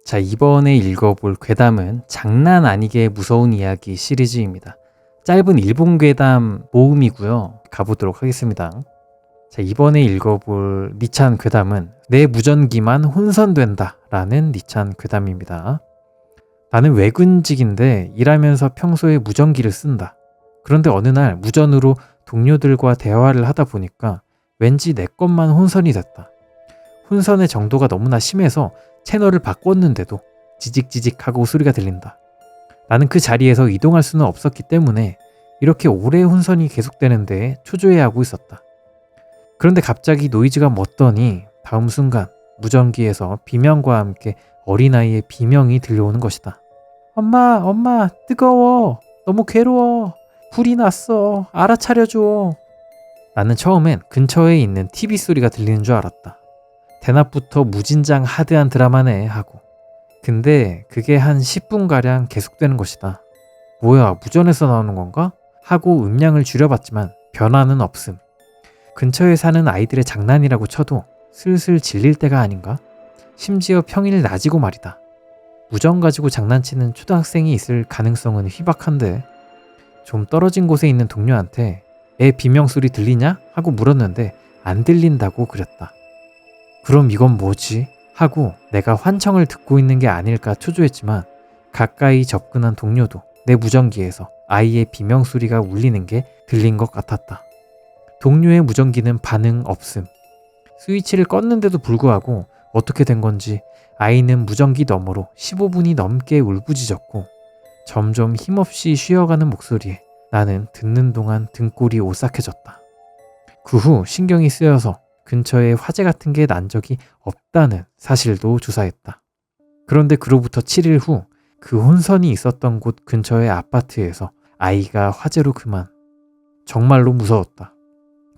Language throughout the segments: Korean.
자, 이번에 읽어볼 괴담은 장난 아니게 무서운 이야기 시리즈입니다. 짧은 일본 괴담 모음이고요. 가보도록 하겠습니다. 자, 이번에 읽어볼 니찬 괴담은 내 무전기만 혼선된다 라는 니찬 괴담입니다. 나는 외근직인데 일하면서 평소에 무전기를 쓴다. 그런데 어느 날 무전으로 동료들과 대화를 하다 보니까 왠지 내 것만 혼선이 됐다. 혼선의 정도가 너무나 심해서 채널을 바꿨는데도 지직지직하고 소리가 들린다. 나는 그 자리에서 이동할 수는 없었기 때문에 이렇게 오래 혼선이 계속되는 데에 초조해하고 있었다. 그런데 갑자기 노이즈가 멎더니 다음 순간 무전기에서 비명과 함께 어린아이의 비명이 들려오는 것이다. 엄마, 뜨거워. 너무 괴로워. 불이 났어. 알아차려줘. 나는 처음엔 근처에 있는 TV 소리가 들리는 줄 알았다. 대낮부터 무진장 하드한 드라마네 하고. 근데 그게 한 10분가량 계속되는 것이다. 뭐야, 무전에서 나오는 건가? 하고 음량을 줄여봤지만 변화는 없음. 근처에 사는 아이들의 장난이라고 쳐도 슬슬 질릴 때가 아닌가? 심지어 평일 낮이고 말이다. 무전 가지고 장난치는 초등학생이 있을 가능성은 희박한데. 좀 떨어진 곳에 있는 동료한테 애 비명소리 들리냐? 하고 물었는데 안 들린다고 그랬다. 그럼 이건 뭐지? 하고 내가 환청을 듣고 있는 게 아닐까 초조했지만 가까이 접근한 동료도 내 무전기에서 아이의 비명소리가 울리는 게 들린 것 같았다. 동료의 무전기는 반응 없음. 스위치를 껐는데도 불구하고 어떻게 된 건지 아이는 무전기 너머로 15분이 넘게 울부짖었고 점점 힘없이 쉬어가는 목소리에 나는 듣는 동안 등골이 오싹해졌다. 그 후 신경이 쓰여서 근처에 화재 같은 게 난 적이 없다는 사실도 조사했다. 그런데 그로부터 7일 후 그 혼선이 있었던 곳 근처의 아파트에서 아이가 화재로 그만. 정말로 무서웠다.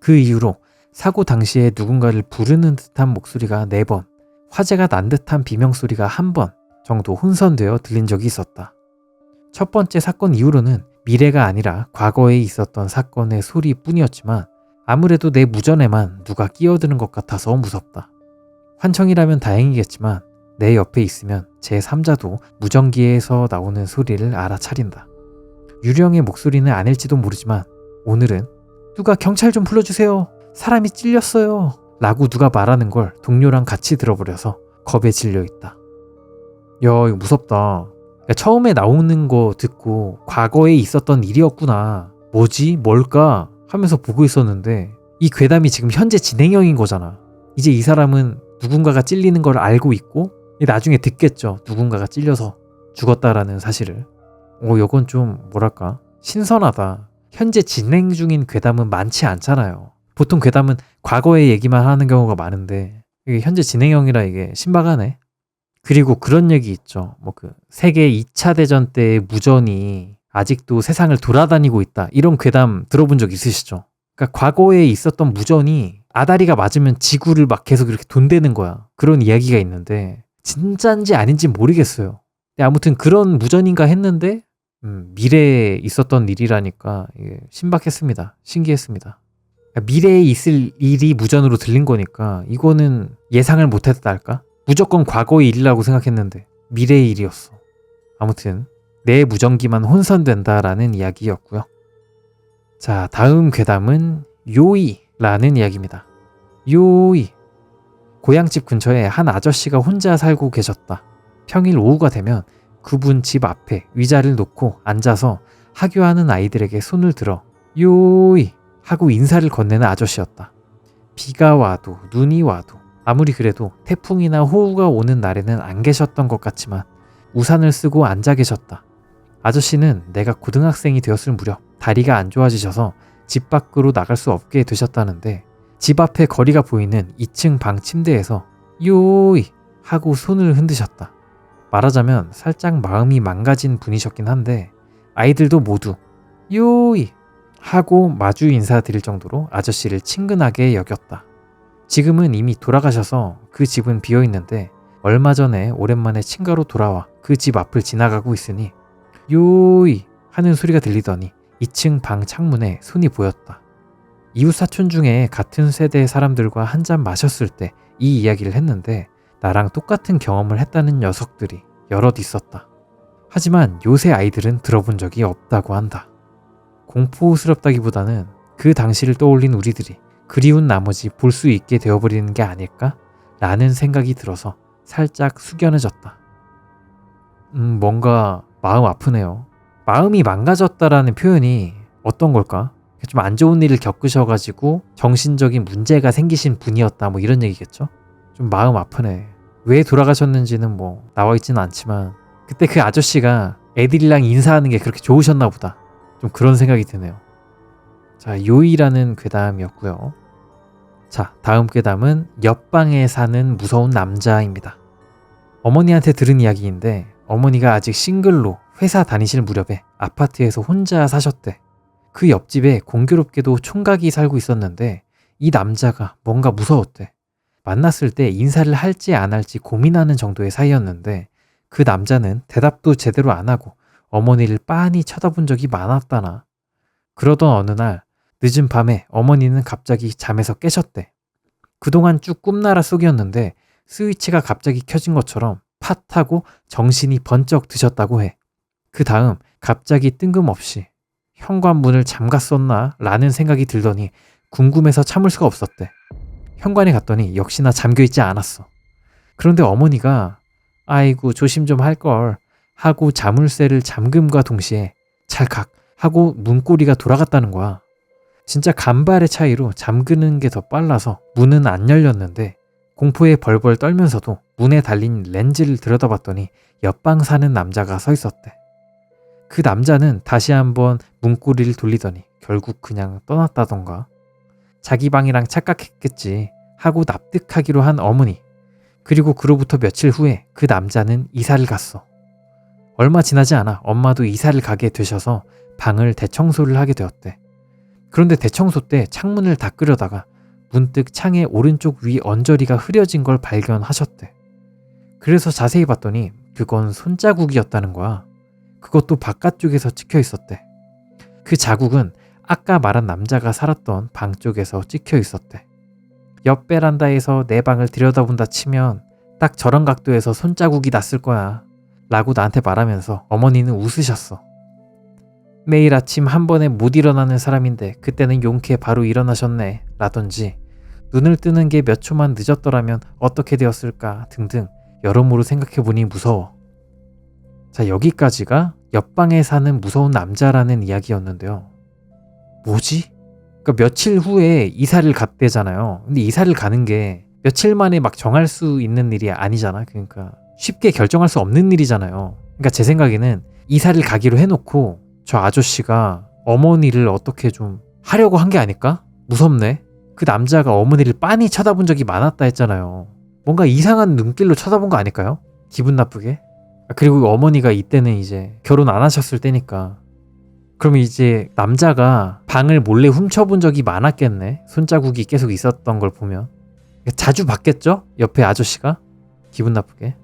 그 이후로 사고 당시에 누군가를 부르는 듯한 목소리가 4번, 화재가 난 듯한 비명소리가 1번 정도 혼선되어 들린 적이 있었다. 첫 번째 사건 이후로는 미래가 아니라 과거에 있었던 사건의 소리뿐이었지만 아무래도 내 무전에만 누가 끼어드는 것 같아서 무섭다. 환청이라면 다행이겠지만 내 옆에 있으면 제3자도 무전기에서 나오는 소리를 알아차린다. 유령의 목소리는 아닐지도 모르지만 오늘은 누가 경찰 좀 불러주세요. 사람이 찔렸어요. 라고 누가 말하는 걸 동료랑 같이 들어버려서 겁에 질려있다. 야, 이거 무섭다. 처음에 나오는 거 듣고 과거에 있었던 일이었구나. 뭐지? 뭘까? 하면서 보고 있었는데 이 괴담이 지금 현재 진행형인 거잖아. 이제 이 사람은 누군가가 찔리는 걸 알고 있고 나중에 듣겠죠. 누군가가 찔려서 죽었다라는 사실을. 이건 좀 뭐랄까 신선하다. 현재 진행 중인 괴담은 많지 않잖아요. 보통 괴담은 과거의 얘기만 하는 경우가 많은데 이게 현재 진행형이라 이게 신박하네. 그리고 그런 얘기 있죠. 세계 2차 대전 때의 무전이 아직도 세상을 돌아다니고 있다. 이런 괴담 들어본 적 있으시죠? 그러니까 과거에 있었던 무전이 아다리가 맞으면 지구를 막 계속 이렇게 돈대는 거야. 그런 이야기가 있는데 진짜인지 아닌지 모르겠어요. 근데 아무튼 그런 무전인가 했는데 미래에 있었던 일이라니까 이게 신박했습니다. 신기했습니다. 그러니까 미래에 있을 일이 무전으로 들린 거니까 이거는 예상을 못했다 할까? 무조건 과거의 일이라고 생각했는데 미래의 일이었어. 아무튼 내 무전기만 혼선된다라는 이야기였고요. 자, 다음 괴담은 요이라는 이야기입니다. 요이. 고향집 근처에 한 아저씨가 혼자 살고 계셨다. 평일 오후가 되면 그분 집 앞에 의자를 놓고 앉아서 하교하는 아이들에게 손을 들어 요이 하고 인사를 건네는 아저씨였다. 비가 와도 눈이 와도 아무리 그래도 태풍이나 호우가 오는 날에는 안 계셨던 것 같지만 우산을 쓰고 앉아 계셨다. 아저씨는 내가 고등학생이 되었을 무렵 다리가 안 좋아지셔서 집 밖으로 나갈 수 없게 되셨다는데 집 앞에 거리가 보이는 2층 방 침대에서 요이 하고 손을 흔드셨다. 말하자면 살짝 마음이 망가진 분이셨긴 한데 아이들도 모두 요이 하고 마주 인사드릴 정도로 아저씨를 친근하게 여겼다. 지금은 이미 돌아가셔서 그 집은 비어있는데 얼마 전에 오랜만에 친가로 돌아와 그 집 앞을 지나가고 있으니 요이 하는 소리가 들리더니 2층 방 창문에 손이 보였다. 이웃사촌 중에 같은 세대의 사람들과 한잔 마셨을 때 이 이야기를 했는데 나랑 똑같은 경험을 했다는 녀석들이 여럿 있었다. 하지만 요새 아이들은 들어본 적이 없다고 한다. 공포스럽다기보다는 그 당시를 떠올린 우리들이 그리운 나머지 볼 수 있게 되어버리는 게 아닐까? 라는 생각이 들어서 살짝 숙연해졌다. 뭔가 마음 아프네요. 마음이 망가졌다라는 표현이 어떤 걸까? 좀 안 좋은 일을 겪으셔가지고 정신적인 문제가 생기신 분이었다 뭐 이런 얘기겠죠? 좀 마음 아프네. 왜 돌아가셨는지는 뭐 나와 있지는 않지만 그때 그 아저씨가 애들이랑 인사하는 게 그렇게 좋으셨나 보다. 좀 그런 생각이 드네요. 자, 요이라는 괴담이었고요. 자, 다음 괴담은 옆방에 사는 무서운 남자입니다. 어머니한테 들은 이야기인데 어머니가 아직 싱글로 회사 다니실 무렵에 아파트에서 혼자 사셨대. 그 옆집에 공교롭게도 총각이 살고 있었는데 이 남자가 뭔가 무서웠대. 만났을 때 인사를 할지 안 할지 고민하는 정도의 사이였는데 그 남자는 대답도 제대로 안 하고 어머니를 빤히 쳐다본 적이 많았다나. 그러던 어느 날 늦은 밤에 어머니는 갑자기 잠에서 깨셨대. 그동안 쭉 꿈나라 속이었는데 스위치가 갑자기 켜진 것처럼 팟 하고 정신이 번쩍 드셨다고 해. 그 다음 갑자기 뜬금없이 현관문을 잠갔었나 라는 생각이 들더니 궁금해서 참을 수가 없었대. 현관에 갔더니 역시나 잠겨있지 않았어. 그런데 어머니가 아이고 조심 좀 할걸 하고 자물쇠를 잠금과 동시에 찰칵 하고 문고리가 돌아갔다는 거야. 진짜 간발의 차이로 잠그는 게 더 빨라서 문은 안 열렸는데 공포에 벌벌 떨면서도 문에 달린 렌즈를 들여다봤더니 옆방 사는 남자가 서 있었대. 그 남자는 다시 한번 문고리를 돌리더니 결국 그냥 떠났다던가. 자기 방이랑 착각했겠지 하고 납득하기로 한 어머니. 그리고 그로부터 며칠 후에 그 남자는 이사를 갔어. 얼마 지나지 않아 엄마도 이사를 가게 되셔서 방을 대청소를 하게 되었대. 그런데 대청소 때 창문을 닦으려다가 문득 창의 오른쪽 위 언저리가 흐려진 걸 발견하셨대. 그래서 자세히 봤더니 그건 손자국이었다는 거야. 그것도 바깥쪽에서 찍혀 있었대. 그 자국은 아까 말한 남자가 살았던 방 쪽에서 찍혀 있었대. 옆 베란다에서 내 방을 들여다본다 치면 딱 저런 각도에서 손자국이 났을 거야 라고 나한테 말하면서 어머니는 웃으셨어. 매일 아침 한 번에 못 일어나는 사람인데 그때는 용케 바로 일어나셨네 라던지 눈을 뜨는 게 몇 초만 늦었더라면 어떻게 되었을까 등등 여러모로 생각해보니 무서워. 자, 여기까지가 옆방에 사는 무서운 남자라는 이야기였는데요. 뭐지? 그러니까 며칠 후에 이사를 갔대잖아요. 근데 이사를 가는 게 며칠 만에 막 정할 수 있는 일이 아니잖아. 그러니까 쉽게 결정할 수 없는 일이잖아요. 그러니까 제 생각에는 이사를 가기로 해놓고 저 아저씨가 어머니를 어떻게 좀 하려고 한 게 아닐까? 무섭네. 그 남자가 어머니를 빤히 쳐다본 적이 많았다 했잖아요. 뭔가 이상한 눈길로 쳐다본 거 아닐까요? 기분 나쁘게. 그리고 어머니가 이때는 이제 결혼 안 하셨을 때니까. 그러면 이제 남자가 방을 몰래 훔쳐본 적이 많았겠네. 손자국이 계속 있었던 걸 보면. 자주 봤겠죠? 옆에 아저씨가. 기분 나쁘게.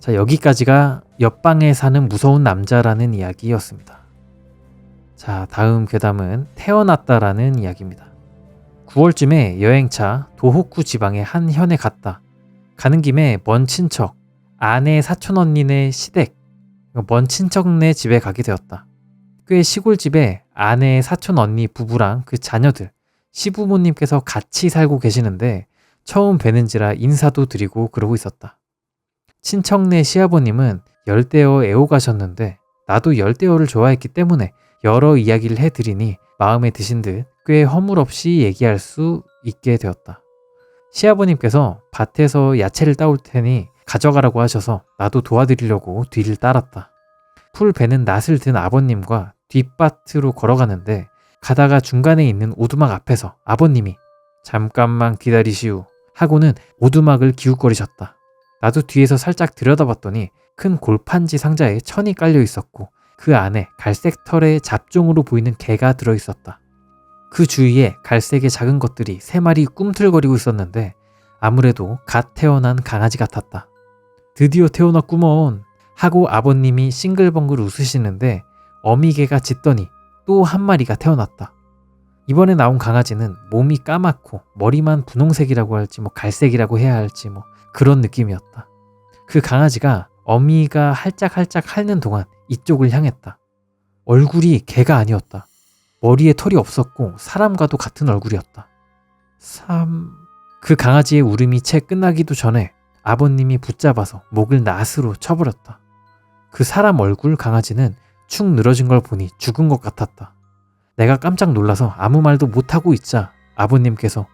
자, 여기까지가 옆방에 사는 무서운 남자라는 이야기였습니다. 자, 다음 괴담은 태어났다라는 이야기입니다. 9월쯤에 여행차 도호쿠 지방의 한 현에 갔다. 가는 김에 먼 친척, 아내 사촌 언니네 시댁, 먼 친척네 집에 가게 되었다. 꽤 시골집에 아내 사촌 언니 부부랑 그 자녀들, 시부모님께서 같이 살고 계시는데 처음 뵈는지라 인사도 드리고 그러고 있었다. 친척네 시아버님은 열대어 애호가셨는데 나도 열대어를 좋아했기 때문에 여러 이야기를 해드리니 마음에 드신 듯 꽤 허물없이 얘기할 수 있게 되었다. 시아버님께서 밭에서 야채를 따올 테니 가져가라고 하셔서 나도 도와드리려고 뒤를 따랐다. 풀 베는 낫을 든 아버님과 뒷밭으로 걸어가는데 가다가 중간에 있는 오두막 앞에서 아버님이 잠깐만 기다리시오 하고는 오두막을 기웃거리셨다. 나도 뒤에서 살짝 들여다봤더니 큰 골판지 상자에 천이 깔려 있었고 그 안에 갈색 털의 잡종으로 보이는 개가 들어있었다. 그 주위에 갈색의 작은 것들이 3마리 꿈틀거리고 있었는데 아무래도 갓 태어난 강아지 같았다. 드디어 태어났구먼 하고 아버님이 싱글벙글 웃으시는데 어미개가 짖더니 또 한 마리가 태어났다. 이번에 나온 강아지는 몸이 까맣고 머리만 분홍색이라고 할지 갈색이라고 해야 할지 그런 느낌이었다. 그 강아지가 어미가 할짝할짝 핥는 동안 이쪽을 향했다. 얼굴이 개가 아니었다. 머리에 털이 없었고 사람과도 같은 얼굴이었다. 그 강아지의 울음이 채 끝나기도 전에 아버님이 붙잡아서 목을 낫으로 쳐버렸다. 그 사람 얼굴 강아지는 축 늘어진 걸 보니 죽은 것 같았다. 내가 깜짝 놀라서 아무 말도 못하고 있자 아버님께서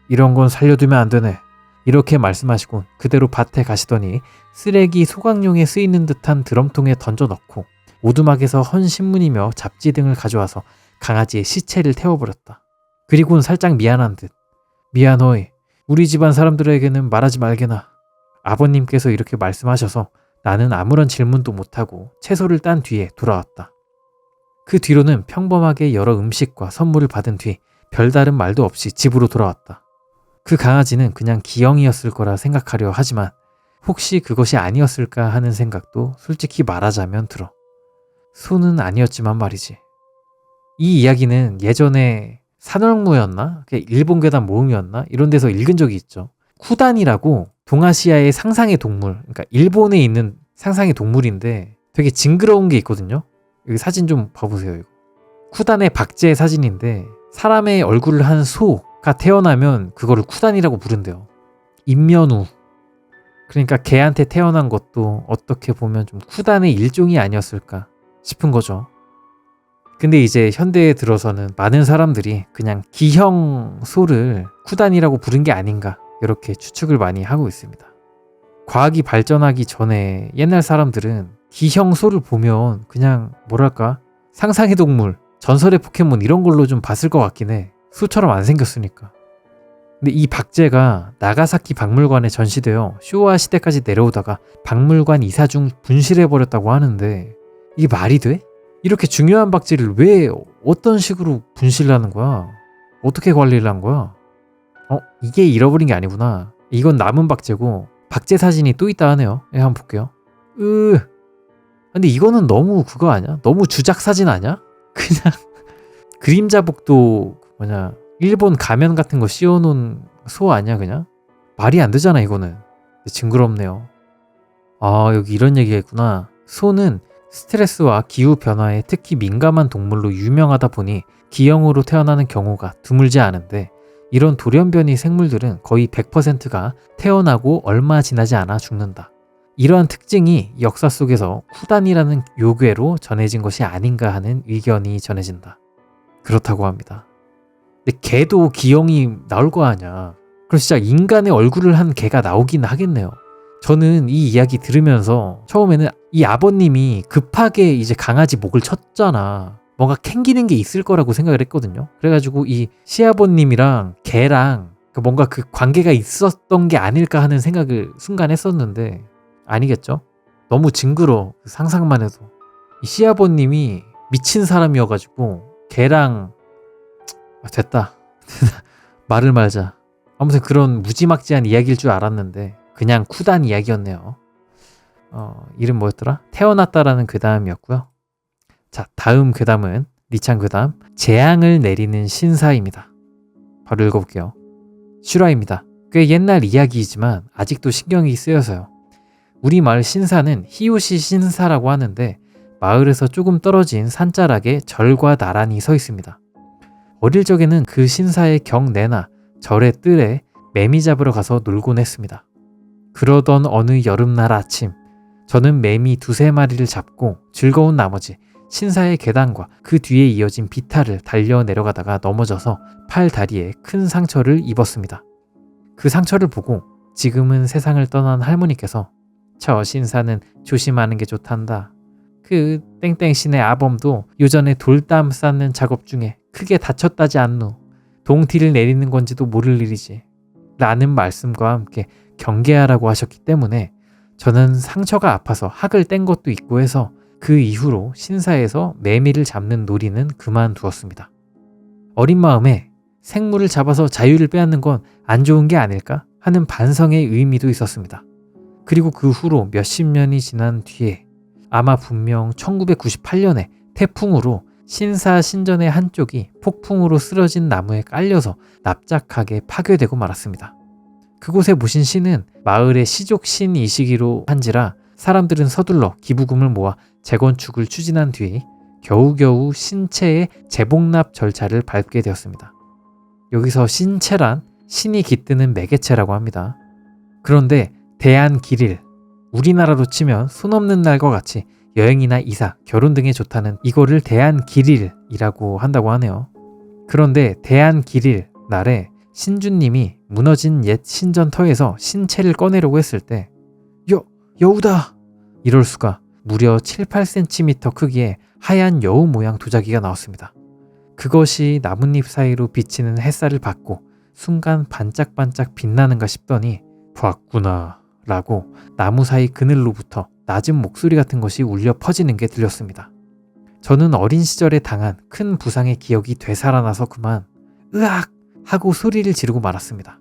이런 건 살려두면 안 되네. 이렇게 말씀하시곤 그대로 밭에 가시더니 쓰레기 소각용에 쓰이는 듯한 드럼통에 던져 넣고 오두막에서 헌 신문이며 잡지 등을 가져와서 강아지의 시체를 태워버렸다. 그리고는 살짝 미안한 듯 미안허이 우리 집안 사람들에게는 말하지 말게나. 아버님께서 이렇게 말씀하셔서 나는 아무런 질문도 못하고 채소를 딴 뒤에 돌아왔다. 그 뒤로는 평범하게 여러 음식과 선물을 받은 뒤 별다른 말도 없이 집으로 돌아왔다. 그 강아지는 그냥 기형이었을 거라 생각하려 하지만 혹시 그것이 아니었을까 하는 생각도 솔직히 말하자면 들어. 소는 아니었지만 말이지. 이 이야기는 예전에 산월무였나? 일본 괴담 모음이었나? 이런 데서 읽은 적이 있죠. 쿠단이라고 동아시아의 상상의 동물, 그러니까 일본에 있는 상상의 동물인데 되게 징그러운 게 있거든요. 여기 사진 좀 봐보세요. 이거. 쿠단의 박제 사진인데 사람의 얼굴을 한 소가 태어나면 그거를 쿠단이라고 부른대요. 인면우. 그러니까 개한테 태어난 것도 어떻게 보면 좀 쿠단의 일종이 아니었을까 싶은 거죠. 근데 이제 현대에 들어서는 많은 사람들이 그냥 기형 소를 쿠단이라고 부른 게 아닌가 이렇게 추측을 많이 하고 있습니다. 과학이 발전하기 전에 옛날 사람들은 기형 소를 보면 그냥 뭐랄까 상상의 동물, 전설의 포켓몬 이런 걸로 좀 봤을 것 같긴 해. 소처럼 안 생겼으니까. 근데 이 박제가 나가사키 박물관에 전시되어 쇼와 시대까지 내려오다가 박물관 이사 중 분실해버렸다고 하는데 이게 말이 돼? 이렇게 중요한 박제를 왜 어떤 식으로 분실을 하는 거야? 어떻게 관리를 한 거야? 이게 잃어버린 게 아니구나. 이건 남은 박제고 박제 사진이 또 있다 하네요. 예, 한번 볼게요. 근데 이거는 너무 그거 아니야? 너무 주작 사진 아니야? 그냥 그림자복도 일본 가면 같은 거 씌워놓은 소 아니야 그냥? 말이 안 되잖아 이거는. 징그럽네요. 아 여기 이런 얘기가 있구나. 소는 스트레스와 기후 변화에 특히 민감한 동물로 유명하다 보니 기형으로 태어나는 경우가 드물지 않은데 이런 돌연변이 생물들은 거의 100%가 태어나고 얼마 지나지 않아 죽는다. 이러한 특징이 역사 속에서 쿠단이라는 요괴로 전해진 것이 아닌가 하는 의견이 전해진다. 그렇다고 합니다. 근데 개도 기형이 나올 거 아니야. 그럼 진짜 인간의 얼굴을 한 개가 나오긴 하겠네요. 저는 이 이야기 들으면서 처음에는 이 아버님이 급하게 이제 강아지 목을 쳤잖아. 뭔가 캥기는 게 있을 거라고 생각을 했거든요. 그래가지고 이 시아버님이랑 개랑 뭔가 그 관계가 있었던 게 아닐까 하는 생각을 순간 했었는데 아니겠죠? 너무 징그러. 상상만 해도. 이 시아버님이 미친 사람이어가지고 개랑 됐다. 말을 말자. 아무튼 그런 무지막지한 이야기일 줄 알았는데 그냥 쿠단 이야기였네요. 이름 뭐였더라? 태어났다라는 괴담이었고요. 자, 다음 괴담은 니찬 괴담 재앙을 내리는 신사입니다. 바로 읽어볼게요. 슈라입니다. 꽤 옛날 이야기이지만 아직도 신경이 쓰여서요. 우리 마을 신사는 히요시 신사라고 하는데 마을에서 조금 떨어진 산자락에 절과 나란히 서 있습니다. 어릴 적에는 그 신사의 경내나 절의 뜰에 매미 잡으러 가서 놀곤 했습니다. 그러던 어느 여름날 아침 저는 매미 2-3마리를 잡고 즐거운 나머지 신사의 계단과 그 뒤에 이어진 비탈을 달려 내려가다가 넘어져서 팔 다리에 큰 상처를 입었습니다. 그 상처를 보고 지금은 세상을 떠난 할머니께서 저 신사는 조심하는 게 좋단다. 그 땡땡신의 아범도 요전에 돌담 쌓는 작업 중에 크게 다쳤다지 않노. 동티를 내리는 건지도 모를 일이지. 라는 말씀과 함께 경계하라고 하셨기 때문에 저는 상처가 아파서 학을 뗀 것도 있고 해서 그 이후로 신사에서 매미를 잡는 놀이는 그만두었습니다. 어린 마음에 생물을 잡아서 자유를 빼앗는 건 안 좋은 게 아닐까 하는 반성의 의미도 있었습니다. 그리고 그 후로 몇십 년이 지난 뒤에 아마 분명 1998년에 태풍으로 신사 신전의 한쪽이 폭풍으로 쓰러진 나무에 깔려서 납작하게 파괴되고 말았습니다. 그곳에 모신 신은 마을의 시족신이시기로 한지라 사람들은 서둘러 기부금을 모아 재건축을 추진한 뒤 겨우겨우 신체의 재봉납 절차를 밟게 되었습니다. 여기서 신체란 신이 깃드는 매개체라고 합니다. 그런데 대안길일, 우리나라로 치면 손 없는 날과 같이 여행이나 이사, 결혼 등에 좋다는 이거를 대안길일이라고 한다고 하네요. 그런데 대안길일 날에 신주님이 무너진 옛 신전터에서 신체를 꺼내려고 했을 때 여우다! 이럴 수가 무려 7, 8cm 크기의 하얀 여우 모양 도자기가 나왔습니다. 그것이 나뭇잎 사이로 비치는 햇살을 받고 순간 반짝반짝 빛나는가 싶더니 봤구나 라고 나무 사이 그늘로부터 낮은 목소리 같은 것이 울려 퍼지는 게 들렸습니다. 저는 어린 시절에 당한 큰 부상의 기억이 되살아나서 그만 으악! 하고 소리를 지르고 말았습니다.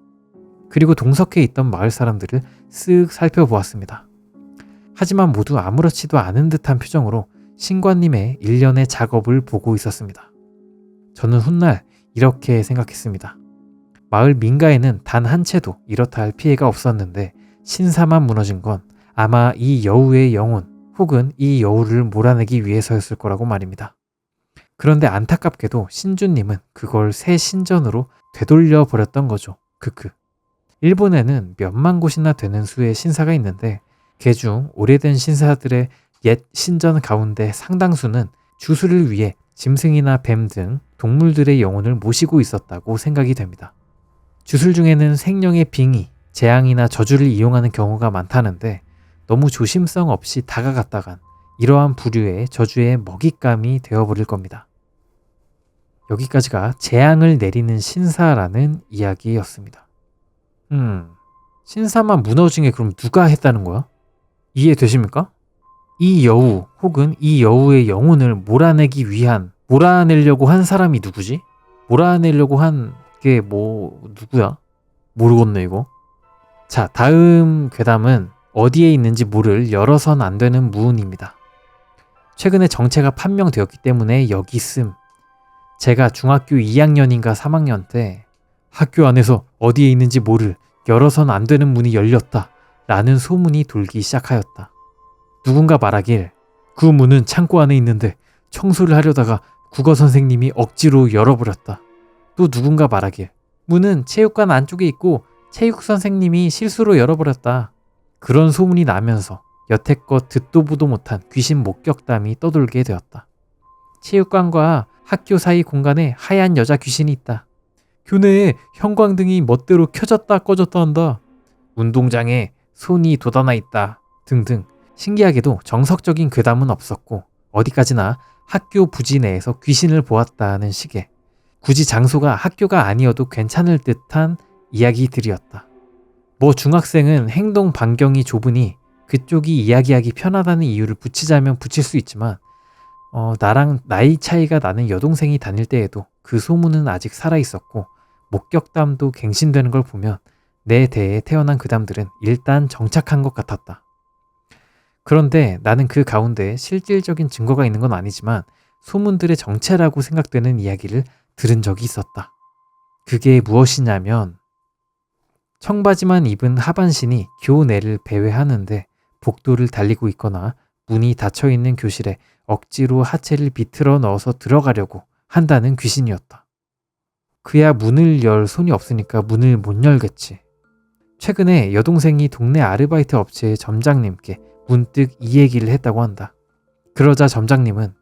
그리고 동석해 있던 마을 사람들을 쓱 살펴보았습니다. 하지만 모두 아무렇지도 않은 듯한 표정으로 신관님의 일련의 작업을 보고 있었습니다. 저는 훗날 이렇게 생각했습니다. 마을 민가에는 단 한 채도 이렇다 할 피해가 없었는데 신사만 무너진 건 아마 이 여우의 영혼 혹은 이 여우를 몰아내기 위해서였을 거라고 말입니다. 그런데 안타깝게도 신주님은 그걸 새 신전으로 되돌려 버렸던 거죠. 크크. 일본에는 몇만 곳이나 되는 수의 신사가 있는데 그중 오래된 신사들의 옛 신전 가운데 상당수는 주술을 위해 짐승이나 뱀 등 동물들의 영혼을 모시고 있었다고 생각이 됩니다. 주술 중에는 생령의 빙의, 재앙이나 저주를 이용하는 경우가 많다는데 너무 조심성 없이 다가갔다간 이러한 부류의 저주의 먹잇감이 되어버릴 겁니다. 여기까지가 재앙을 내리는 신사라는 이야기였습니다. 신사만 무너진 게 그럼 누가 했다는 거야? 이해되십니까? 이 여우 혹은 이 여우의 영혼을 몰아내려고 한 사람이 누구지? 몰아내려고 한 게 누구야? 모르겠네 이거. 자, 다음 괴담은 어디에 있는지 모를 열어선 안 되는 무운입니다. 최근에 정체가 판명되었기 때문에 여기 있음. 제가 중학교 2학년인가 3학년 때 학교 안에서 어디에 있는지 모를 열어선 안 되는 문이 열렸다 라는 소문이 돌기 시작하였다. 누군가 말하길 그 문은 창고 안에 있는데 청소를 하려다가 국어 선생님이 억지로 열어버렸다. 또 누군가 말하길 문은 체육관 안쪽에 있고 체육 선생님이 실수로 열어버렸다. 그런 소문이 나면서 여태껏 듣도 보도 못한 귀신 목격담이 떠돌게 되었다. 체육관과 학교 사이 공간에 하얀 여자 귀신이 있다. 교내에 형광등이 멋대로 켜졌다 꺼졌다 한다. 운동장에 손이 돋아나 있다. 등등. 신기하게도 정석적인 괴담은 없었고 어디까지나 학교 부지 내에서 귀신을 보았다는 식의 굳이 장소가 학교가 아니어도 괜찮을 듯한 이야기들이었다. 중학생은 행동 반경이 좁으니 그쪽이 이야기하기 편하다는 이유를 붙이자면 붙일 수 있지만 나랑 나이 차이가 나는 여동생이 다닐 때에도 그 소문은 아직 살아있었고 목격담도 갱신되는 걸 보면 내 대에 태어난 괴담들은 일단 정착한 것 같았다. 그런데 나는 그 가운데 실질적인 증거가 있는 건 아니지만 소문들의 정체라고 생각되는 이야기를 들은 적이 있었다. 그게 무엇이냐면 청바지만 입은 하반신이 교내를 배회하는데 복도를 달리고 있거나 문이 닫혀있는 교실에 억지로 하체를 비틀어 넣어서 들어가려고 한다는 귀신이었다. 그야 문을 열 손이 없으니까 문을 못 열겠지. 최근에 여동생이 동네 아르바이트 업체의 점장님께 문득 이 얘기를 했다고 한다. 그러자 점장님은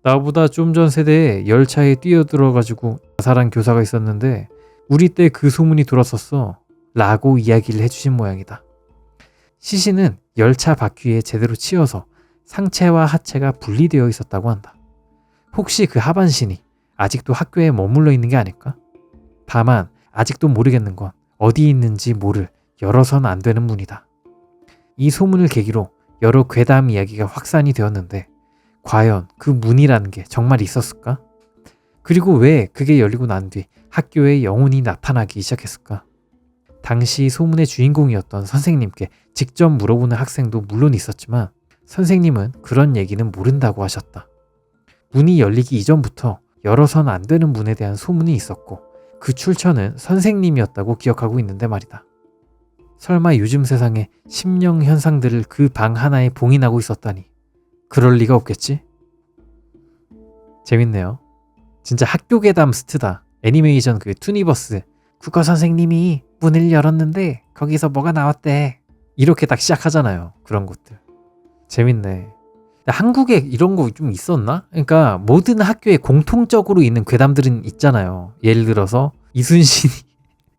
나보다 좀 전 세대에 열차에 뛰어들어가지고 자살한 교사가 있었는데 우리 때 그 소문이 돌았었어 라고 이야기를 해주신 모양이다. 시신은 열차 바퀴에 제대로 치여서 상체와 하체가 분리되어 있었다고 한다. 혹시 그 하반신이 아직도 학교에 머물러 있는 게 아닐까? 다만 아직도 모르겠는 건 어디 있는지 모를 열어선 안 되는 문이다. 이 소문을 계기로 여러 괴담 이야기가 확산이 되었는데 과연 그 문이라는 게 정말 있었을까? 그리고 왜 그게 열리고 난 뒤 학교에 영혼이 나타나기 시작했을까? 당시 소문의 주인공이었던 선생님께 직접 물어보는 학생도 물론 있었지만 선생님은 그런 얘기는 모른다고 하셨다. 문이 열리기 이전부터 열어선 안 되는 문에 대한 소문이 있었고 그 출처는 선생님이었다고 기억하고 있는데 말이다. 설마 요즘 세상에 심령 현상들을 그 방 하나에 봉인하고 있었다니. 그럴 리가 없겠지? 재밌네요. 진짜 학교 괴담 스트다. 애니메이션 그 투니버스. 국어 선생님이 문을 열었는데 거기서 뭐가 나왔대. 이렇게 딱 시작하잖아요. 그런 것들. 재밌네. 한국에 이런 거 좀 있었나? 그러니까 모든 학교에 공통적으로 있는 괴담들은 있잖아요. 예를 들어서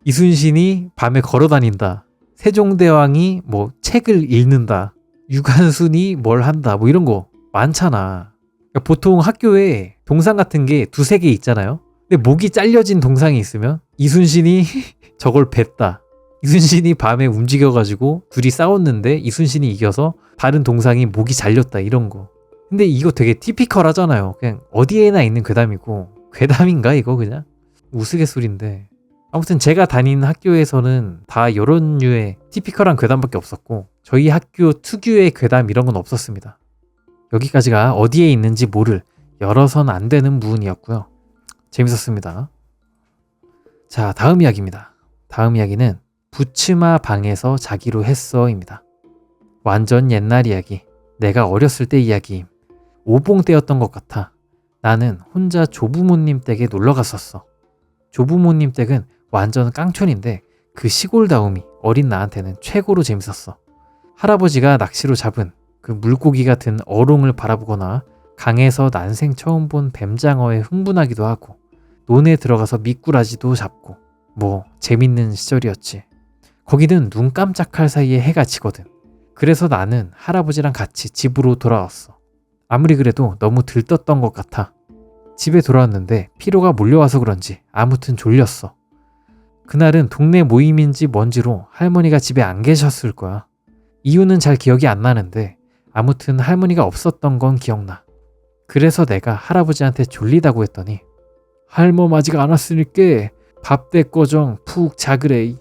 이순신이 밤에 걸어 다닌다. 세종대왕이 뭐 책을 읽는다. 유관순이 뭘 한다. 뭐 이런 거 많잖아. 그러니까 보통 학교에 동상 같은 게 두세 개 있잖아요. 근데 목이 잘려진 동상이 있으면 이순신이 저걸 뱄다. 이순신이 밤에 움직여가지고 둘이 싸웠는데 이순신이 이겨서 다른 동상이 목이 잘렸다. 이런 거. 근데 이거 되게 티피컬하잖아요. 그냥 어디에나 있는 괴담이고. 괴담인가 이거 그냥? 우스갯소리인데. 아무튼 제가 다닌 학교에서는 다 이런 류의 티피컬한 괴담밖에 없었고 저희 학교 특유의 괴담 이런 건 없었습니다. 여기까지가 어디에 있는지 모를 열어선 안 되는 무운이었고요. 재밌었습니다. 자, 다음 이야기입니다. 다음 이야기는 부츠마 방에서 자기로 했어입니다. 완전 옛날 이야기. 내가 어렸을 때 이야기임. 오봉 때였던 것 같아. 나는 혼자 조부모님 댁에 놀러 갔었어. 조부모님 댁은 완전 깡촌인데 그 시골다움이 어린 나한테는 최고로 재밌었어. 할아버지가 낚시로 잡은 그 물고기 같은 어롱을 바라보거나 강에서 난생 처음 본 뱀장어에 흥분하기도 하고 논에 들어가서 미꾸라지도 잡고 뭐 재밌는 시절이었지. 거기는 눈 깜짝할 사이에 해가 지거든. 그래서 나는 할아버지랑 같이 집으로 돌아왔어. 아무리 그래도 너무 들떴던 것 같아. 집에 돌아왔는데 피로가 몰려와서 그런지 아무튼 졸렸어. 그날은 동네 모임인지 뭔지로 할머니가 집에 안 계셨을 거야. 이유는 잘 기억이 안 나는데 아무튼 할머니가 없었던 건 기억나. 그래서 내가 할아버지한테 졸리다고 했더니 할멈 아직 안 왔으니까 밥대 꺼정 푹 자그레이.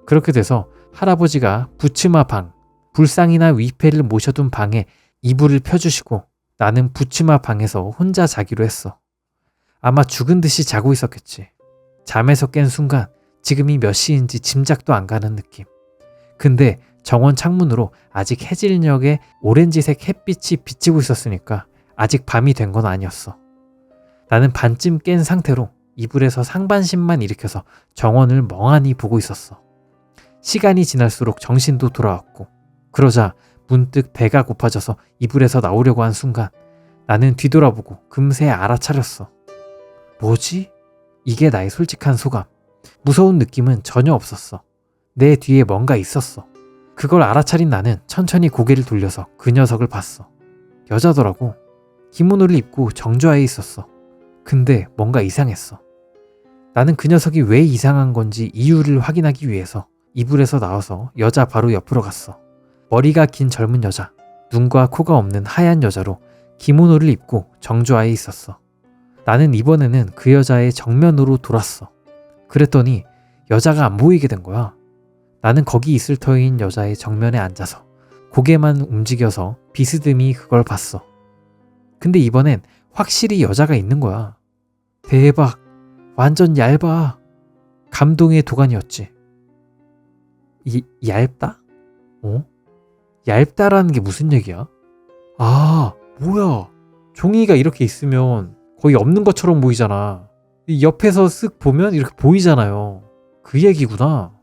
그렇게 돼서 할아버지가 부츠마 방, 불상이나 위패를 모셔둔 방에 이불을 펴주시고 나는 부츠마 방에서 혼자 자기로 했어. 아마 죽은 듯이 자고 있었겠지. 잠에서 깬 순간 지금이 몇 시인지 짐작도 안 가는 느낌. 근데 정원 창문으로 아직 해질녘에 오렌지색 햇빛이 비치고 있었으니까 아직 밤이 된 건 아니었어. 나는 반쯤 깬 상태로 이불에서 상반신만 일으켜서 정원을 멍하니 보고 있었어. 시간이 지날수록 정신도 돌아왔고 그러자 문득 배가 고파져서 이불에서 나오려고 한 순간 나는 뒤돌아보고 금세 알아차렸어. 뭐지? 이게 나의 솔직한 소감. 무서운 느낌은 전혀 없었어. 내 뒤에 뭔가 있었어. 그걸 알아차린 나는 천천히 고개를 돌려서 그 녀석을 봤어. 여자더라고. 기모노를 입고 정좌에 있었어. 근데 뭔가 이상했어. 나는 그 녀석이 왜 이상한 건지 이유를 확인하기 위해서 이불에서 나와서 여자 바로 옆으로 갔어. 머리가 긴 젊은 여자, 눈과 코가 없는 하얀 여자로 기모노를 입고 정좌에 있었어. 나는 이번에는 그 여자의 정면으로 돌았어. 그랬더니 여자가 안 보이게 된 거야. 나는 거기 있을 터인 여자의 정면에 앉아서 고개만 움직여서 비스듬히 그걸 봤어. 근데 이번엔 확실히 여자가 있는 거야. 대박! 완전 얇아! 감동의 도가니였지. 얇다? 어? 얇다라는 게 무슨 얘기야? 아, 뭐야. 종이가 이렇게 있으면 거의 없는 것처럼 보이잖아. 옆에서 쓱 보면 이렇게 보이잖아요. 그 얘기구나.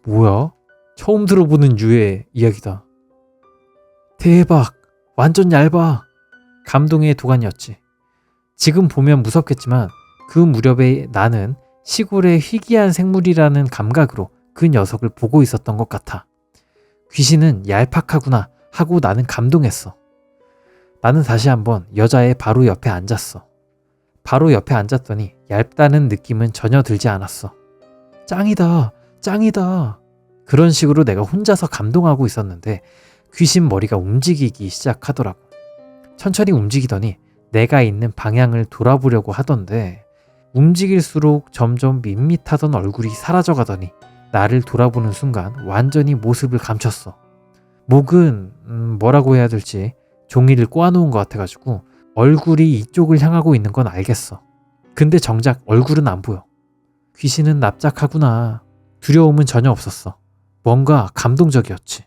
뭐야? 처음 들어보는 유의 이야기다. 대박! 완전 얇아! 감동의 도가니였지. 지금 보면 무섭겠지만 그 무렵에 나는 시골의 희귀한 생물이라는 감각으로 그 녀석을 보고 있었던 것 같아. 귀신은 얄팍하구나 하고 나는 감동했어. 나는 다시 한번 여자의 바로 옆에 앉았어. 바로 옆에 앉았더니 얇다는 느낌은 전혀 들지 않았어. 짱이다, 짱이다. 그런 식으로 내가 혼자서 감동하고 있었는데 귀신 머리가 움직이기 시작하더라고. 천천히 움직이더니 내가 있는 방향을 돌아보려고 하던데 움직일수록 점점 밋밋하던 얼굴이 사라져가더니 나를 돌아보는 순간 완전히 모습을 감췄어. 목은 뭐라고 해야 될지 종이를 꼬아놓은 것 같아가지고 얼굴이 이쪽을 향하고 있는 건 알겠어. 근데 정작 얼굴은 안 보여. 귀신은 납작하구나. 두려움은 전혀 없었어. 뭔가 감동적이었지.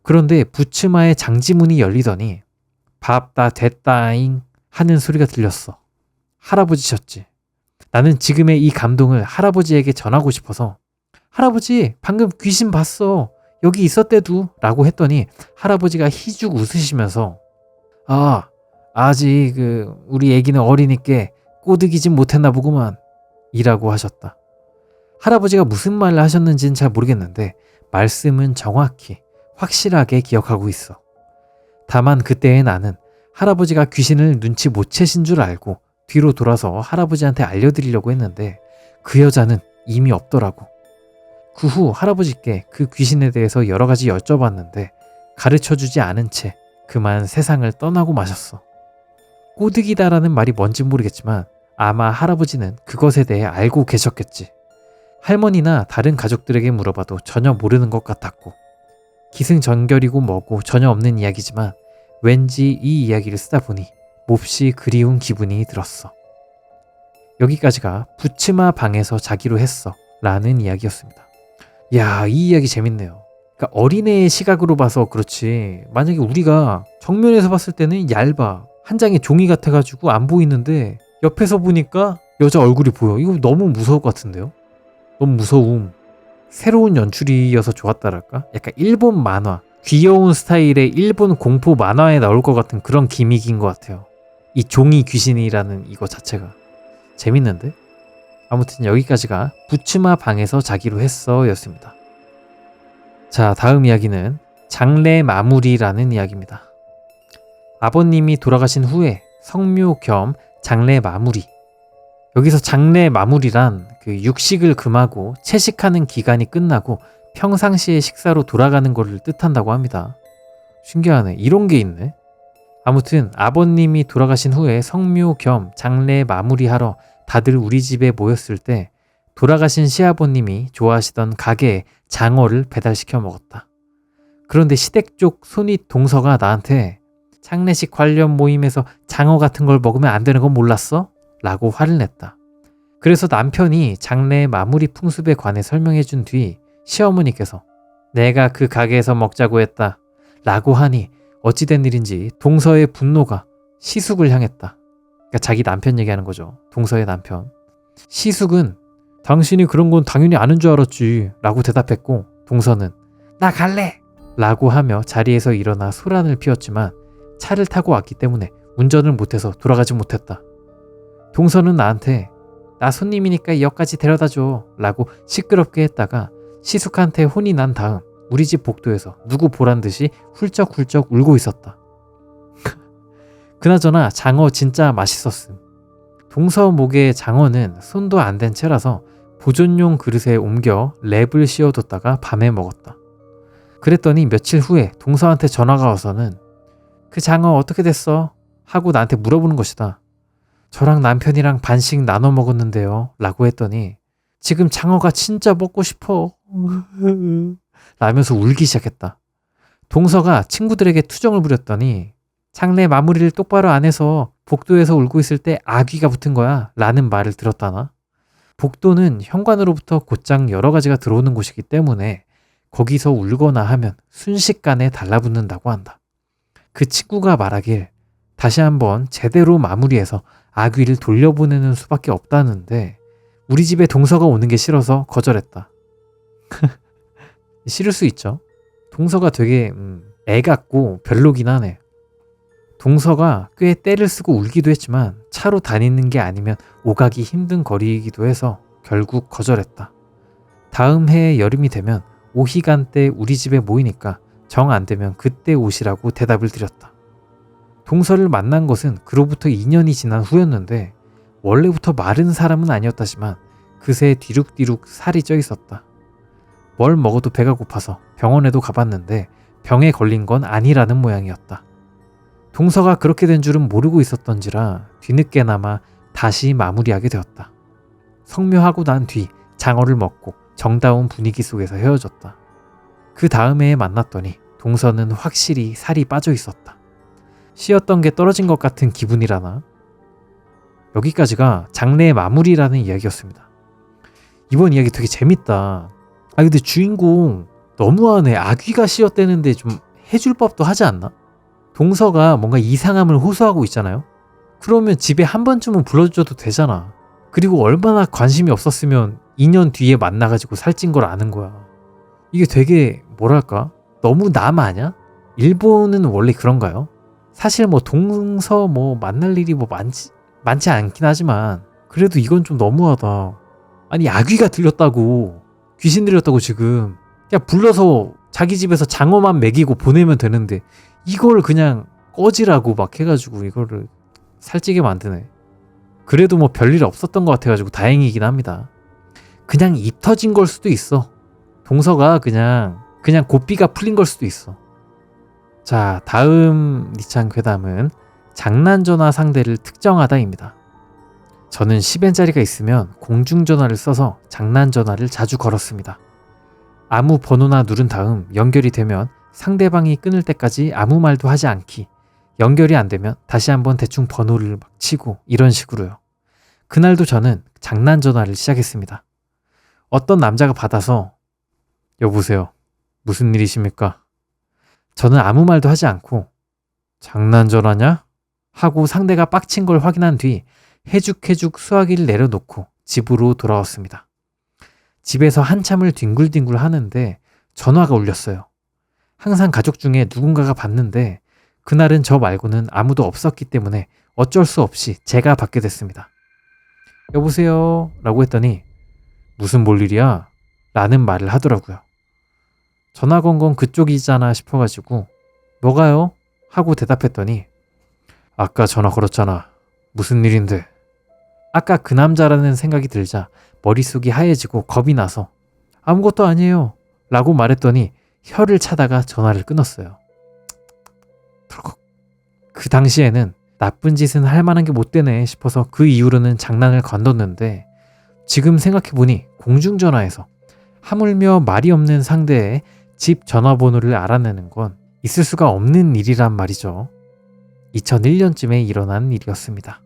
그런데 부츠마의 장지문이 열리더니 밥 다 됐다잉 하는 소리가 들렸어. 할아버지셨지. 나는 지금의 이 감동을 할아버지에게 전하고 싶어서 할아버지 방금 귀신 봤어. 여기 있었대도 라고 했더니 할아버지가 희죽 웃으시면서 아직 우리 애기는 어리니께 꼬드기진 못했나 보구만 이라고 하셨다. 할아버지가 무슨 말을 하셨는지는 잘 모르겠는데 말씀은 정확히 확실하게 기억하고 있어. 다만 그때의 나는 할아버지가 귀신을 눈치 못 채신 줄 알고 뒤로 돌아서 할아버지한테 알려드리려고 했는데 그 여자는 이미 없더라고. 그 후 할아버지께 그 귀신에 대해서 여러 가지 여쭤봤는데 가르쳐주지 않은 채 그만 세상을 떠나고 마셨어. 꼬드기다라는 말이 뭔지 모르겠지만 아마 할아버지는 그것에 대해 알고 계셨겠지. 할머니나 다른 가족들에게 물어봐도 전혀 모르는 것 같았고 기승전결이고 뭐고 전혀 없는 이야기지만 왠지 이 이야기를 쓰다 보니 몹시 그리운 기분이 들었어. 여기까지가 부츠마 방에서 자기로 했어 라는 이야기였습니다. 야, 이 이야기 재밌네요. 그러니까 어린애의 시각으로 봐서 그렇지 만약에 우리가 정면에서 봤을 때는 얇아. 한 장의 종이 같아가지고 안 보이는데 옆에서 보니까 여자 얼굴이 보여. 이거 너무 무서울 것 같은데요? 너무 무서움. 새로운 연출이어서 좋았다랄까? 약간 일본 만화, 귀여운 스타일의 일본 공포 만화에 나올 것 같은 그런 기믹인 것 같아요. 이 종이 귀신이라는 이거 자체가 재밌는데? 아무튼 여기까지가 부츠마 방에서 자기로 했어 였습니다. 자, 다음 이야기는 장례 마무리라는 이야기입니다. 아버님이 돌아가신 후에 성묘 겸 장례 마무리. 여기서 장례 마무리란 그 육식을 금하고 채식하는 기간이 끝나고 평상시의 식사로 돌아가는 것을 뜻한다고 합니다. 신기하네. 이런 게 있네. 아무튼 아버님이 돌아가신 후에 성묘 겸 장례 마무리하러 다들 우리 집에 모였을 때 돌아가신 시아버님이 좋아하시던 가게에 장어를 배달시켜 먹었다. 그런데 시댁 쪽 손윗 동서가 나한테 장례식 관련 모임에서 장어 같은 걸 먹으면 안 되는 건 몰랐어? 라고 화를 냈다. 그래서 남편이 장례 마무리 풍습에 관해 설명해 준 뒤 시어머니께서 내가 그 가게에서 먹자고 했다 라고 하니 어찌된 일인지 동서의 분노가 시숙을 향했다. 그러니까 자기 남편 얘기하는 거죠. 동서의 남편. 시숙은 당신이 그런 건 당연히 아는 줄 알았지 라고 대답했고 동서는 나 갈래 라고 하며 자리에서 일어나 소란을 피웠지만 차를 타고 왔기 때문에 운전을 못해서 돌아가지 못했다. 동서는 나한테 나 손님이니까 역까지 데려다줘 라고 시끄럽게 했다가 시숙한테 혼이 난 다음 우리 집 복도에서 누구 보란 듯이 훌쩍훌쩍 울고 있었다. 그나저나 장어 진짜 맛있었음. 동서 목의 장어는 손도 안 댄 채라서 보존용 그릇에 옮겨 랩을 씌워뒀다가 밤에 먹었다. 그랬더니 며칠 후에 동서한테 전화가 와서는 그 장어 어떻게 됐어? 하고 나한테 물어보는 것이다. 저랑 남편이랑 반씩 나눠 먹었는데요 라고 했더니 지금 장어가 진짜 먹고 싶어 라면서 울기 시작했다. 동서가 친구들에게 투정을 부렸더니 장례 마무리를 똑바로 안 해서 복도에서 울고 있을 때 아귀가 붙은 거야 라는 말을 들었다나. 복도는 현관으로부터 곧장 여러 가지가 들어오는 곳이기 때문에 거기서 울거나 하면 순식간에 달라붙는다고 한다. 그 친구가 말하길 다시 한번 제대로 마무리해서 아귀를 돌려보내는 수밖에 없다는데 우리 집에 동서가 오는 게 싫어서 거절했다. 싫을 수 있죠. 동서가 되게 애 같고 별로긴 하네. 동서가 꽤 떼를 쓰고 울기도 했지만 차로 다니는 게 아니면 오가기 힘든 거리이기도 해서 결국 거절했다. 다음 해에 여름이 되면 오희간 때 우리 집에 모이니까 정 안 되면 그때 오시라고 대답을 드렸다. 동서를 만난 것은 그로부터 2년이 지난 후였는데 원래부터 마른 사람은 아니었다지만 그새 뒤룩뒤룩 살이 쪄 있었다. 뭘 먹어도 배가 고파서 병원에도 가봤는데 병에 걸린 건 아니라는 모양이었다. 동서가 그렇게 된 줄은 모르고 있었던지라 뒤늦게나마 다시 마무리하게 되었다. 성묘하고 난 뒤 장어를 먹고 정다운 분위기 속에서 헤어졌다. 그 다음 해에 만났더니 동서는 확실히 살이 빠져 있었다. 씌었던 게 떨어진 것 같은 기분이라나? 여기까지가 장례의 마무리라는 이야기였습니다. 이번 이야기 되게 재밌다. 근데 주인공 너무하네. 아귀가 씌었대는데 좀 해줄 법도 하지 않나? 동서가 뭔가 이상함을 호소하고 있잖아요. 그러면 집에 한 번쯤은 불러줘도 되잖아. 그리고 얼마나 관심이 없었으면 2년 뒤에 만나가지고 살찐 걸 아는 거야. 이게 되게 뭐랄까? 너무 남 아냐? 일본은 원래 그런가요? 사실 뭐 동서 뭐 만날 일이 뭐 많지 않긴 하지만 그래도 이건 좀 너무하다. 아니 아귀가 들렸다고, 귀신 들렸다고 지금 그냥 불러서 자기 집에서 장어만 먹이고 보내면 되는데 이걸 그냥 꺼지라고 막 해가지고 이거를 살찌게 만드네. 그래도 뭐 별일 없었던 것 같아가지고 다행이긴 합니다. 그냥 입 터진 걸 수도 있어. 동서가 그냥 고삐가 풀린 걸 수도 있어. 자, 다음 니찬 괴담은 장난전화 상대를 특정하다입니다. 저는 10엔짜리가 있으면 공중전화를 써서 장난전화를 자주 걸었습니다. 아무 번호나 누른 다음 연결이 되면 상대방이 끊을 때까지 아무 말도 하지 않기, 연결이 안 되면 다시 한번 대충 번호를 막 치고 이런 식으로요. 그날도 저는 장난전화를 시작했습니다. 어떤 남자가 받아서 여보세요. 무슨 일이십니까? 저는 아무 말도 하지 않고 장난전화냐? 하고 상대가 빡친 걸 확인한 뒤 해죽해죽 수화기를 내려놓고 집으로 돌아왔습니다. 집에서 한참을 뒹굴뒹굴 하는데 전화가 울렸어요. 항상 가족 중에 누군가가 받는데 그날은 저 말고는 아무도 없었기 때문에 어쩔 수 없이 제가 받게 됐습니다. 여보세요? 라고 했더니 무슨 볼일이야? 라는 말을 하더라고요. 전화 건 건 그쪽이잖아 싶어가지고 뭐가요? 하고 대답했더니 아까 전화 걸었잖아. 무슨 일인데? 아까 그 남자라는 생각이 들자 머릿속이 하얘지고 겁이 나서 아무것도 아니에요 라고 말했더니 혀를 차다가 전화를 끊었어요. 그 당시에는 나쁜 짓은 할 만한 게 못 되네 싶어서 그 이후로는 장난을 관뒀는데 지금 생각해보니 공중전화에서 하물며 말이 없는 상대의 집 전화번호를 알아내는 건 있을 수가 없는 일이란 말이죠. 2001년쯤에 일어난 일이었습니다.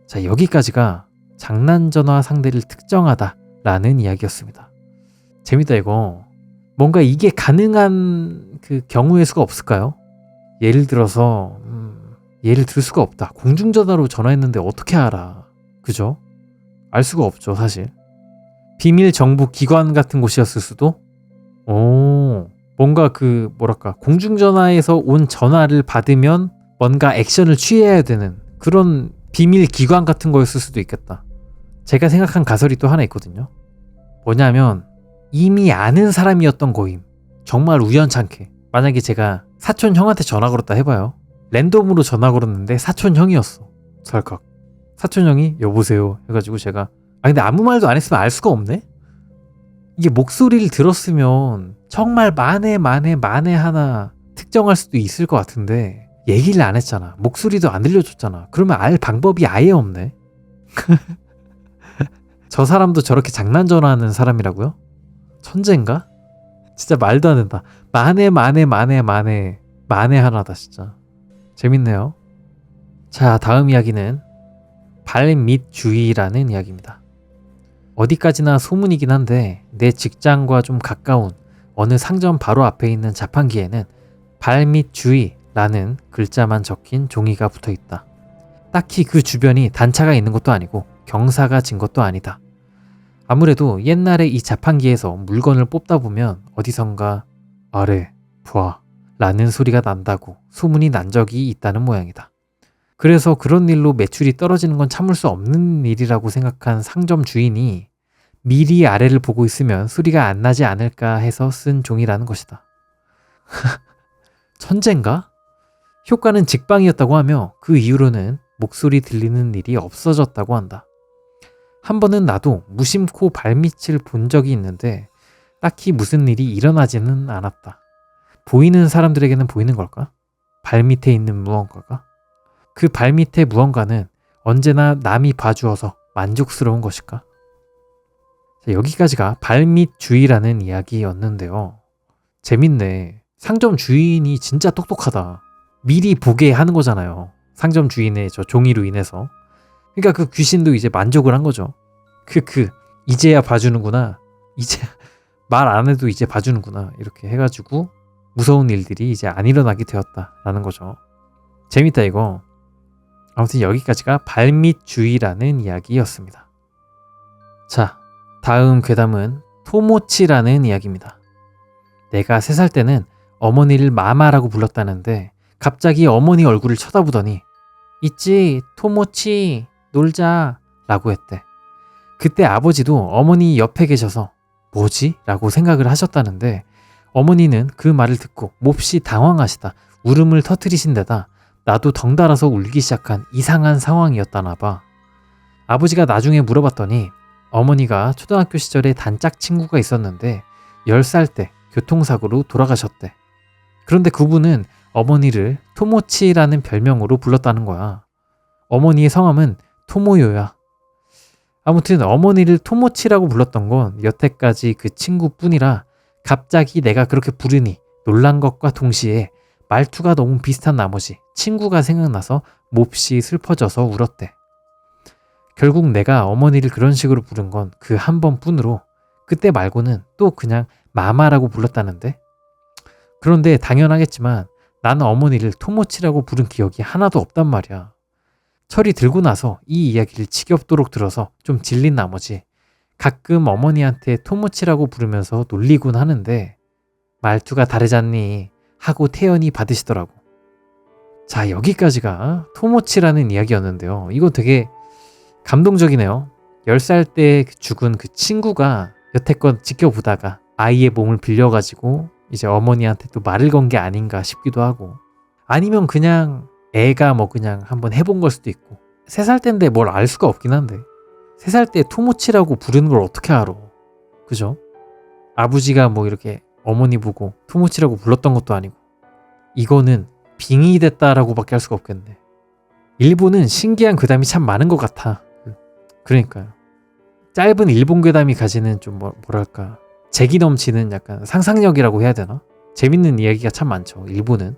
자, 여기까지가 장난전화 상대를 특정하다 라는 이야기였습니다. 재밌다 이거. 뭔가 이게 가능한 그 경우의 수가 없을까요? 예를 들어서 예를 들 수가 없다. 공중전화로 전화했는데 어떻게 알아? 그죠? 알 수가 없죠 사실. 비밀 정부 기관 같은 곳이었을 수도? 뭔가 그 뭐랄까 공중전화에서 온 전화를 받으면 뭔가 액션을 취해야 되는 그런 비밀 기관 같은 거였을 수도 있겠다. 제가 생각한 가설이 또 하나 있거든요. 뭐냐면 이미 아는 사람이었던 거임. 정말 우연찮게. 만약에 제가 사촌 형한테 전화 걸었다 해봐요. 랜덤으로 전화 걸었는데 사촌 형이었어. 찰칵. 사촌 형이 여보세요 해가지고 제가 근데 아무 말도 안 했으면 알 수가 없네? 이게 목소리를 들었으면 정말 만에 하나 특정할 수도 있을 것 같은데 얘기를 안 했잖아. 목소리도 안 들려줬잖아. 그러면 알 방법이 아예 없네. 저 사람도 저렇게 장난 전화하는 사람이라고요? 천재인가? 진짜 말도 안 된다. 만에 하나다 진짜. 재밌네요. 자, 다음 이야기는 발밑주의라는 이야기입니다. 어디까지나 소문이긴 한데 내 직장과 좀 가까운 어느 상점 바로 앞에 있는 자판기에는 발밑주의라는 글자만 적힌 종이가 붙어있다. 딱히 그 주변이 단차가 있는 것도 아니고 경사가 진 것도 아니다. 아무래도 옛날에 이 자판기에서 물건을 뽑다 보면 어디선가 아래, 봐 라는 소리가 난다고 소문이 난 적이 있다는 모양이다. 그래서 그런 일로 매출이 떨어지는 건 참을 수 없는 일이라고 생각한 상점 주인이 미리 아래를 보고 있으면 소리가 안 나지 않을까 해서 쓴 종이라는 것이다. 천재인가? 효과는 직방이었다고 하며 그 이후로는 목소리 들리는 일이 없어졌다고 한다. 한 번은 나도 무심코 발밑을 본 적이 있는데 딱히 무슨 일이 일어나지는 않았다. 보이는 사람들에게는 보이는 걸까? 발밑에 있는 무언가가? 그 발밑의 무언가는 언제나 남이 봐주어서 만족스러운 것일까? 자, 여기까지가 발밑주의라는 이야기였는데요. 재밌네. 상점 주인이 진짜 똑똑하다. 미리 보게 하는 거잖아요. 상점 주인의 저 종이로 인해서. 그러니까 그 귀신도 이제 만족을 한 거죠. 이제야 봐주는구나. 이제 말 안 해도 이제 봐주는구나. 이렇게 해가지고 무서운 일들이 이제 안 일어나게 되었다라는 거죠. 재밌다 이거. 아무튼 여기까지가 발밑주의라는 이야기였습니다. 자, 다음 괴담은 토모치라는 이야기입니다. 내가 3살 때는 어머니를 마마라고 불렀다는데 갑자기 어머니 얼굴을 쳐다보더니 있지 토모치 놀자 라고 했대. 그때 아버지도 어머니 옆에 계셔서 뭐지? 라고 생각을 하셨다는데 어머니는 그 말을 듣고 몹시 당황하시다 울음을 터뜨리신 데다 나도 덩달아서 울기 시작한 이상한 상황이었다나 봐. 아버지가 나중에 물어봤더니 어머니가 초등학교 시절에 단짝 친구가 있었는데 10살 때 교통사고로 돌아가셨대. 그런데 그분은 어머니를 토모치라는 별명으로 불렀다는 거야. 어머니의 성함은 토모요야. 아무튼 어머니를 토모치라고 불렀던 건 여태까지 그 친구뿐이라 갑자기 내가 그렇게 부르니 놀란 것과 동시에 말투가 너무 비슷한 나머지 친구가 생각나서 몹시 슬퍼져서 울었대. 결국 내가 어머니를 그런 식으로 부른 건 그 한 번뿐으로 그때 말고는 또 그냥 마마라고 불렀다는데? 그런데 당연하겠지만 나는 어머니를 토모치라고 부른 기억이 하나도 없단 말이야. 철이 들고 나서 이 이야기를 지겹도록 들어서 좀 질린 나머지 가끔 어머니한테 토모치라고 부르면서 놀리곤 하는데 말투가 다르잖니 하고 태연히 받으시더라고. 자, 여기까지가 토모치라는 이야기였는데요. 이거 되게 감동적이네요. 10살 때 죽은 그 친구가 여태껏 지켜보다가 아이의 몸을 빌려가지고 이제 어머니한테 또 말을 건 게 아닌가 싶기도 하고, 아니면 그냥 애가 뭐 그냥 한번 해본 걸 수도 있고, 3살 때인데 뭘 알 수가 없긴 한데 3살 때 토모치라고 부르는 걸 어떻게 알아? 그죠? 아버지가 뭐 이렇게 어머니 보고 토모치라고 불렀던 것도 아니고, 이거는 빙의 됐다라고 밖에 할 수가 없겠네. 일본은 신기한 괴담이 참 많은 것 같아. 그러니까요. 짧은 일본 괴담이 가지는 좀 뭐랄까 재기 넘치는 약간 상상력이라고 해야 되나? 재밌는 이야기가 참 많죠. 일본은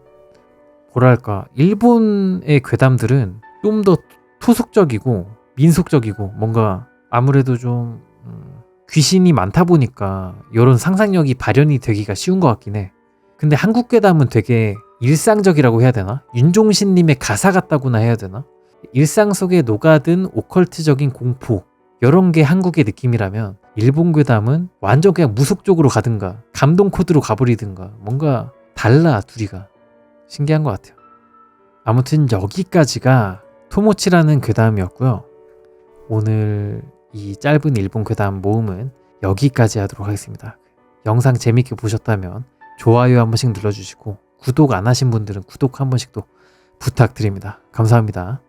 뭐랄까 일본의 괴담들은 좀 더 토속적이고 민속적이고 뭔가 아무래도 좀 귀신이 많다 보니까 이런 상상력이 발현이 되기가 쉬운 것 같긴 해. 근데 한국 괴담은 되게 일상적이라고 해야 되나? 윤종신님의 가사 같다고나 해야 되나? 일상 속에 녹아든 오컬트적인 공포, 이런 게 한국의 느낌이라면 일본 괴담은 완전 그냥 무속 쪽으로 가든가 감동 코드로 가버리든가 뭔가 달라 둘이가. 신기한 것 같아요. 아무튼 여기까지가 토모치라는 괴담이었고요. 오늘 이 짧은 일본 괴담 모음은 여기까지 하도록 하겠습니다. 영상 재밌게 보셨다면 좋아요 한 번씩 눌러주시고 구독 안 하신 분들은 구독 한 번씩 또 부탁드립니다. 감사합니다.